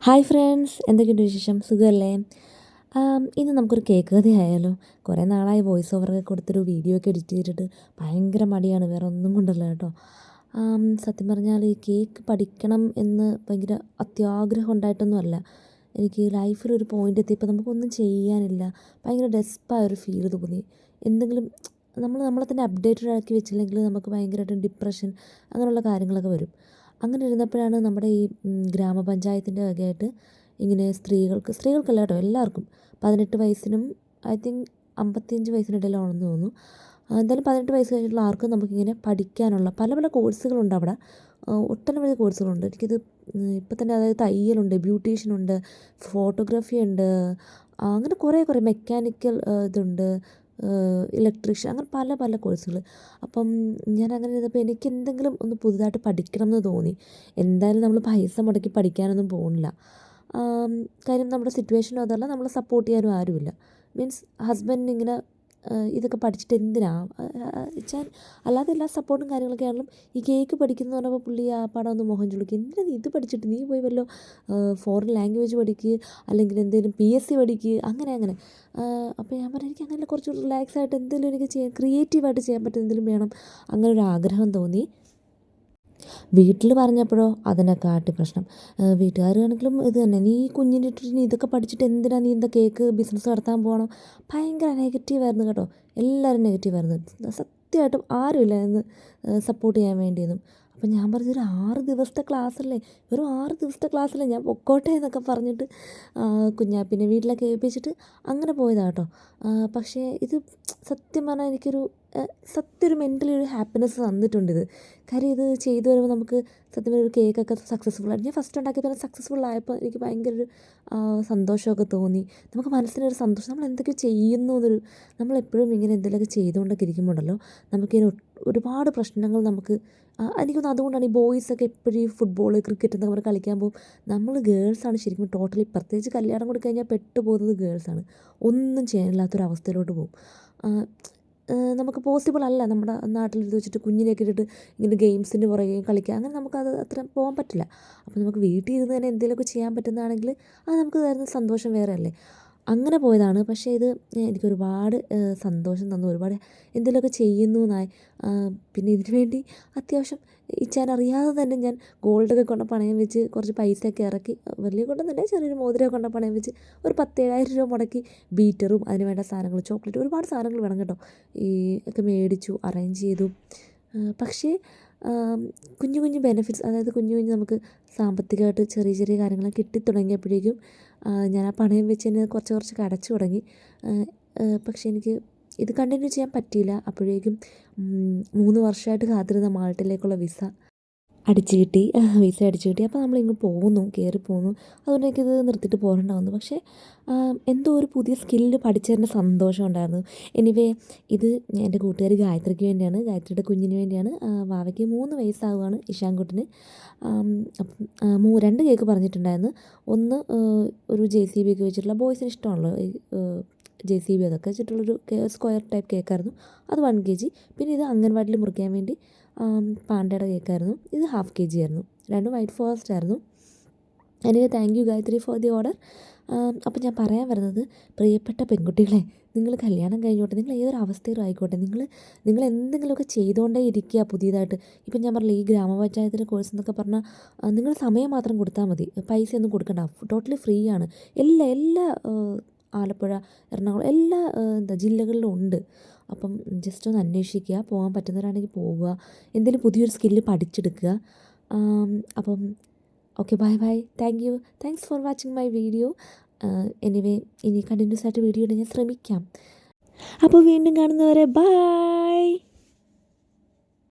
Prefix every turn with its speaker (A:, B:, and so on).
A: Hi friends, എന്തൊക്കെയുണ്ട് വിശേഷം? സുഖമല്ലേ? ഇന്ന് നമുക്കൊരു കേക്ക് കഥയായാലോ? കുറേ നാളായി വോയിസ് ഓവറൊക്കെ കൊടുത്തൊരു വീഡിയോ ഒക്കെ എഡിറ്റ് ചെയ്തിട്ട് ഭയങ്കര മടിയാണ്, വേറെ ഒന്നും കൊണ്ടല്ല കേട്ടോ. സത്യം പറഞ്ഞാൽ ഈ കേക്ക് പഠിക്കണം എന്ന് ഭയങ്കര അത്യാഗ്രഹം ഉണ്ടായിട്ടൊന്നും അല്ല. എനിക്ക് ലൈഫിലൊരു പോയിൻ്റ് എത്തിയപ്പോൾ നമുക്കൊന്നും ചെയ്യാനില്ല, ഭയങ്കര ഡെസ്പായൊരു ഫീൽ തോന്നി. എന്തെങ്കിലും നമ്മളെ തന്നെ അപ്ഡേറ്റഡ് ആക്കി വെച്ചില്ലെങ്കിൽ നമുക്ക് ഭയങ്കരമായിട്ട് ഡിപ്രഷൻ അങ്ങനെയുള്ള കാര്യങ്ങളൊക്കെ വരും. അങ്ങനെ ഇരുന്നപ്പോഴാണ് നമ്മുടെ ഈ ഗ്രാമപഞ്ചായത്തിൻ്റെ വകയായിട്ട് ഇങ്ങനെ സ്ത്രീകൾക്കല്ല കേട്ടോ, എല്ലാവർക്കും 18 വയസ്സിനും ഐ തിങ്ക് 55 വയസ്സിനിടയിലാണെന്ന് തോന്നുന്നു. എന്തായാലും 18 വയസ്സ് കഴിഞ്ഞിട്ടുള്ള ആർക്കും നമുക്കിങ്ങനെ പഠിക്കാനുള്ള പല പല കോഴ്സുകളുണ്ട് അവിടെ. ഒട്ടനവധി കോഴ്സുകളുണ്ട്. എനിക്കിത് ഇപ്പം തന്നെ അതായത് തയ്യലുണ്ട്, ബ്യൂട്ടീഷ്യനുണ്ട്, ഫോട്ടോഗ്രാഫി ഉണ്ട്, അങ്ങനെ കുറേ മെക്കാനിക്കൽ ഇതുണ്ട്, ഇലക്ട്രീഷ്യൻ, അങ്ങനെ പല പല കോഴ്സുകൾ. അപ്പം ഞാനങ്ങനെ ഇരുന്നപ്പോൾ എനിക്ക് എന്തെങ്കിലും ഒന്ന് പുതുതായിട്ട് പഠിക്കണം എന്ന് തോന്നി. എന്തായാലും നമ്മൾ പൈസ മുടക്കി പഠിക്കാനൊന്നും പോകുന്നില്ല. കാര്യം നമ്മുടെ സിറ്റുവേഷനും അതല്ല, നമ്മളെ സപ്പോർട്ട് ചെയ്യാനും ആരുമില്ല. മീൻസ് ഹസ്ബൻഡ് ഇങ്ങനെ ഇതൊക്കെ പഠിച്ചിട്ട് എന്തിനാ വെച്ചാൽ, അല്ലാതെ എല്ലാ സപ്പോർട്ടും കാര്യങ്ങളൊക്കെ ആണെങ്കിലും ഈ കേക്ക് പഠിക്കുന്നു പറഞ്ഞപ്പോൾ പുള്ളി ആ പാടം ഒന്ന് മുഖം ചുളിക്കും. എന്തിനാ നീ ഇത് പഠിച്ചിട്ട്, നീ പോയി വല്ലോ ഫോറിൻ ലാംഗ്വേജ് പഠിക്കുക, അല്ലെങ്കിൽ എന്തെങ്കിലും PSC പഠിക്കുക, അങ്ങനെ. അപ്പോൾ ഞാൻ പറഞ്ഞു എനിക്ക് അങ്ങനെ കുറച്ച് റിലാക്സ് ആയിട്ട് എന്തെങ്കിലും എനിക്ക് ചെയ്യാൻ, ക്രിയേറ്റീവായിട്ട് ചെയ്യാൻ പറ്റുന്ന എന്തെങ്കിലും വേണം, അങ്ങനെ ഒരു ആഗ്രഹം തോന്നി. വീട്ടിൽ പറഞ്ഞപ്പോഴോ അതിനെക്കാട്ടി പ്രശ്നം. വീട്ടുകാരാണെങ്കിലും ഇത് തന്നെ, നീ കുഞ്ഞിനെ ഇട്ടിട്ട് നീ ഇതൊക്കെ പഠിച്ചിട്ട് എന്തിനാ നീ എന്താ കേക്ക് ബിസിനസ് നടത്താൻ പോകണം, ഭയങ്കര നെഗറ്റീവായിരുന്നു കേട്ടോ. എല്ലാവരും നെഗറ്റീവായിരുന്നു, സത്യമായിട്ടും ആരുമില്ലായിരുന്നു സപ്പോർട്ട് ചെയ്യാൻ വേണ്ടിയൊന്നും. അപ്പം ഞാൻ പറഞ്ഞു, ഒരു 6 ദിവസത്തെ ക്ലാസ്സല്ലേ, വെറും 6 ദിവസത്തെ ക്ലാസ്സല്ലേ, ഞാൻ പൊക്കോട്ടെ എന്നൊക്കെ പറഞ്ഞിട്ട് കുഞ്ഞാപ്പിനെ വീട്ടിലൊക്കെ ഏൽപ്പിച്ചിട്ട് അങ്ങനെ പോയതാണ് കേട്ടോ. പക്ഷേ ഇത് സത്യം പറഞ്ഞാൽ എനിക്കൊരു സത്യം ഒരു മെൻ്റലി ഒരു ഹാപ്പിനെസ് തന്നിട്ടുണ്ടിത്. കാര്യം ഇത് ചെയ്തു വരുമ്പോൾ നമുക്ക് സത്യം പറഞ്ഞാൽ ഒരു കേക്കൊക്കെ സക്സസ്ഫുള്ളായിട്ട്, ഞാൻ ഫസ്റ്റ് ഉണ്ടാക്കിയപ്പോൾ തന്നെ സക്സസ്ഫുള്ളായപ്പോൾ എനിക്ക് ഭയങ്കര ഒരു സന്തോഷമൊക്കെ തോന്നി. നമുക്ക് മനസ്സിനൊരു സന്തോഷം, നമ്മൾ എന്തൊക്കെയോ ചെയ്യുന്നു എന്നൊരു, നമ്മളെപ്പോഴും ഇങ്ങനെ എന്തെങ്കിലുമൊക്കെ ചെയ്തുകൊണ്ടൊക്കെ ഇരിക്കുമ്പോഴല്ലോ നമുക്കിങ്ങനെ ഒരുപാട് പ്രശ്നങ്ങൾ നമുക്ക് എനിക്ക് തോന്നുന്നു അതുകൊണ്ടാണ് ഈ ബോയ്സൊക്കെ എപ്പോഴും ഈ ഫുട്ബോൾ, ക്രിക്കറ്റ് എന്നൊക്കെ പറഞ്ഞ് കളിക്കാൻ പോകും. നമ്മൾ ഗേൾസാണ് ശരിക്കും ടോട്ടലി, പ്രത്യേകിച്ച് കല്യാണം കൂടി കഴിഞ്ഞാൽ പെട്ടുപോകുന്നത് ഗേൾസാണ്. ഒന്നും ചെയ്യാനില്ലാത്തൊരവസ്ഥയിലോട്ട് പോകും. നമുക്ക് പോസിബിൾ അല്ല നമ്മുടെ നാട്ടിൽ ഇത് വെച്ചിട്ട് കുഞ്ഞിനെയൊക്കെ ഇട്ടിട്ട് ഇങ്ങനെ ഗെയിംസിൻ്റെ പുറകെ കളിക്കുക, അങ്ങനെ നമുക്കത് അത്ര പോകാൻ പറ്റില്ല. അപ്പോൾ നമുക്ക് വീട്ടിൽ ഇരുന്ന് തന്നെ എന്തെങ്കിലുമൊക്കെ ചെയ്യാൻ പറ്റുന്നതാണെങ്കിൽ അത് നമുക്ക് തരുന്ന സന്തോഷം വേറെ അല്ലേ. അങ്ങനെ പോയതാണ്. പക്ഷേ ഇത് എനിക്കൊരുപാട് സന്തോഷം തന്നു, ഒരുപാട് എന്തെങ്കിലുമൊക്കെ ചെയ്യുന്നു എന്നായി. പിന്നെ ഇതിനു വേണ്ടി അത്യാവശ്യം അറിയാതെ തന്നെ ഞാൻ ഗോൾഡൊക്കെ കൊണ്ട് പണയം വെച്ച് കുറച്ച് പൈസയൊക്കെ ഇറക്കി, വലിയ കൊണ്ടൊന്നുമില്ല, ചെറിയൊരു മോതിരമൊക്കെ കൊണ്ട് പണയം വെച്ച് ഒരു 10,000-7,000 രൂപ മുടക്കി ബീറ്ററും അതിന് വേണ്ട സാധനങ്ങൾ, ചോക്ലേറ്റ്, ഒരുപാട് സാധനങ്ങൾ വേണം കേട്ടോ, ഈ ഒക്കെ മേടിച്ചു, അറേഞ്ച് ചെയ്തു. പക്ഷേ കുഞ്ഞു കുഞ്ഞു ബെനിഫിറ്റ്സ്, അതായത് കുഞ്ഞു കുഞ്ഞ് നമുക്ക് സാമ്പത്തികമായിട്ട് ചെറിയ ചെറിയ കാര്യങ്ങൾ കിട്ടിത്തുടങ്ങിയപ്പോഴേക്കും ഞാൻ ആ പണയം വെച്ച് തന്നെ കുറച്ചൊക്കെ അടച്ചു തുടങ്ങി. പക്ഷേ എനിക്ക് ഇത് കണ്ടിന്യൂ ചെയ്യാൻ പറ്റിയില്ല. അപ്പോഴേക്കും 3 വർഷമായിട്ട് കാത്തിരുന്ന മാൾട്ടയിലേക്കുള്ള വിസ അടിച്ചു കിട്ടി. വിസ അടിച്ചു കിട്ടി. അപ്പോൾ നമ്മളിങ്ങ് പോന്നു, കയറി പോന്നു. അതുകൊണ്ട് എനിക്കിത് നിർത്തിയിട്ട് പോരേണ്ട വന്നു. പക്ഷേ എന്തോ ഒരു പുതിയ സ്കില്ല് പഠിച്ചതിൻ്റെ സന്തോഷം ഉണ്ടായിരുന്നു. എനിവേ, ഇത് എൻ്റെ കൂട്ടുകാരി ഗായത്രിക്ക് വേണ്ടിയാണ്, ഗായത്രിയുടെ കുഞ്ഞിന് വേണ്ടിയാണ്. വാവയ്ക്ക് 3 വയസ്സാവുകയാണ്, ഇഷാൻകുട്ടിന്. അപ്പം 2 കേക്ക് പറഞ്ഞിട്ടുണ്ടായിരുന്നു. ഒന്ന് ഒരു JCB ഒക്കെ വെച്ചിട്ടുള്ള, ബോയ്സിന് ഇഷ്ടമാണല്ലോ ഈ JCB അതൊക്കെ വെച്ചിട്ടുള്ളൊരു സ്ക്വയർ ടൈപ്പ് കേക്കായിരുന്നു. അത് 1 kg. പിന്നെ ഇത് അംഗൻവാടിയിൽ മുറിക്കാൻ വേണ്ടി പാണ്ടയുടെ കേക്കായിരുന്നു. ഇത് 1/2 kg ആയിരുന്നു. രണ്ടും വൈറ്റ് ഫോറസ്റ്റ് ആയിരുന്നു. എനിക്ക് thank you Gayathri for the order. അപ്പം ഞാൻ പറയാൻ വരുന്നത്, പ്രിയപ്പെട്ട പെൺകുട്ടികളെ, നിങ്ങൾ കല്യാണം കഴിഞ്ഞോട്ടെ, നിങ്ങൾ ഏതൊരു അവസ്ഥയിലും ആയിക്കോട്ടെ, നിങ്ങൾ എന്തെങ്കിലുമൊക്കെ ചെയ്തുകൊണ്ടേ ഇരിക്കുക പുതിയതായിട്ട്. ഇപ്പം ഞാൻ പറഞ്ഞില്ലേ, ഈ ഗ്രാമപഞ്ചായത്തിൻ്റെ കോഴ്സ് എന്നൊക്കെ പറഞ്ഞാൽ നിങ്ങൾ സമയം മാത്രം കൊടുത്താൽ മതി, പൈസയൊന്നും കൊടുക്കണ്ട, ടോട്ടലി ഫ്രീ ആണ്. എല്ലാ ആലപ്പുഴ, എറണാകുളം, എല്ലാ ജില്ലകളിലും ഉണ്ട്. അപ്പം ജസ്റ്റ് ഒന്ന് അന്വേഷിക്കുക, പോകാൻ പറ്റുന്നവരാണെങ്കിൽ പോവുക, എന്തെങ്കിലും പുതിയൊരു സ്കില്ല് പഠിച്ചെടുക്കുക. അപ്പം okay, bye bye, thanks for watching my video. Anyway, ഇനി കണ്ടിന്യൂസ് ആയിട്ട് വീഡിയോ ഇടാൻ ഞാൻ ശ്രമിക്കാം. അപ്പോൾ വീണ്ടും കാണുന്നവരെ ബൈ.